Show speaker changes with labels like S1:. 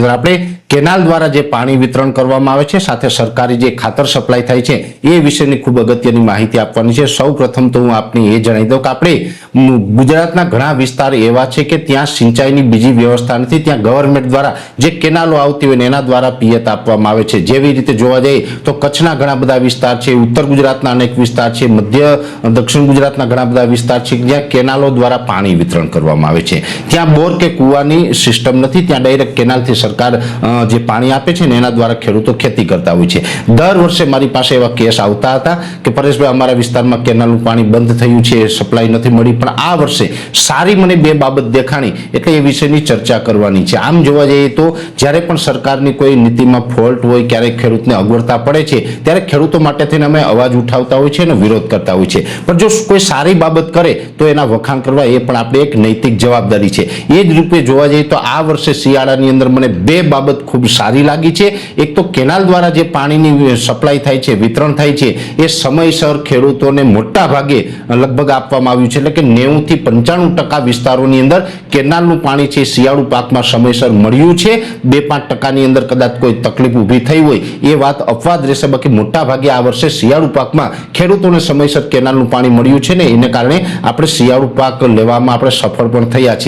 S1: આપણે કેનાલ દ્વારા જે પાણી વિતરણ કરવામાં આવે છે સાથે સરકારી જે ખાતર સપ્લાય થાય છે એ વિશેની ખૂબ અગત્યની માહિતી આપવાની છે। સૌપ્રથમ તો હું આપને એ જણાવી દઉં કે આપણે ગુજરાતના ઘણા વિસ્તાર એવા છે કે ત્યાં સિંચાઈની બીજી વ્યવસ્થા નથી, ત્યાં ગવર્નમેન્ટ દ્વારા જે કેનાલો આવતી હોય એના દ્વારા પિયત આપવામાં આવે છે। જેવી રીતે જોવા જઈએ તો કચ્છના ઘણા બધા વિસ્તાર છે, ઉત્તર ગુજરાતના અનેક વિસ્તાર છે, મધ્ય દક્ષિણ ગુજરાતના ઘણા બધા વિસ્તાર છે જ્યાં કેનાલો દ્વારા પાણી વિતરણ કરવામાં આવે છે। ત્યાં બોર કે કૂવાની સિસ્ટમ નથી, ત્યાં ડાયરેક્ટ કેનાલથી સરકાર જે પાણી આપે છે ને એના દ્વારા ખેડૂતો ખેતી કરતા હોય છે। દર વર્ષે મારી પાસે એવા કેસ આવતા હતા કે પરેશભાઈ અમારા વિસ્તારમાં કેનાલનું પાણી બંધ થયું છે, સપ્લાય નથી મળી, પણ આ વર્ષે સારી મને બે બાબત દેખાણી એટલે એ વિશેની ચર્ચા કરવાની છે। આમ જોવા જઈએ તો જ્યારે પણ સરકારની કોઈ નીતિમાં ફોલ્ટ હોય, ક્યારેક ખેડૂતને અગવડતા પડે છે ત્યારે ખેડૂતો માટે થઈને અમે અવાજ ઉઠાવતા હોય છે અને વિરોધ કરતા હોય છે, પણ જો કોઈ સારી બાબત કરે તો એના વખાણ કરવા એ પણ આપણે એક નૈતિક જવાબદારી છે। એ જ રૂપે જોવા જઈએ તો આ વર્ષે શિયાળાની અંદર મને બે બાબત ખૂબ સારી લાગી છે। એક તો કેનાલ દ્વારા જે પાણીની સપ્લાય થાય છે, વિતરણ થાય છે, એ સમયસર ખેડૂતોને મોટા ભાગે લગભગ આપવામાં આવ્યું છે, એટલે કે 90 થી 95% વિસ્તારોની અંદર કેનાલનું પાણી છે શિયાળુ પાકમાં સમયસર મળ્યું છે। 2-5% અંદર કદાચ કોઈ તકલીફ ઊભી થઈ હોય એ વાત અપવાદ રહેશે, બાકી મોટા ભાગે આ વર્ષે શિયાળુ પાકમાં ખેડૂતોને સમયસર કેનાલનું પાણી મળ્યું છે ને એને કારણે આપણે શિયાળુ પાક લેવામાં આપણે સફળ પણ થયા છીએ।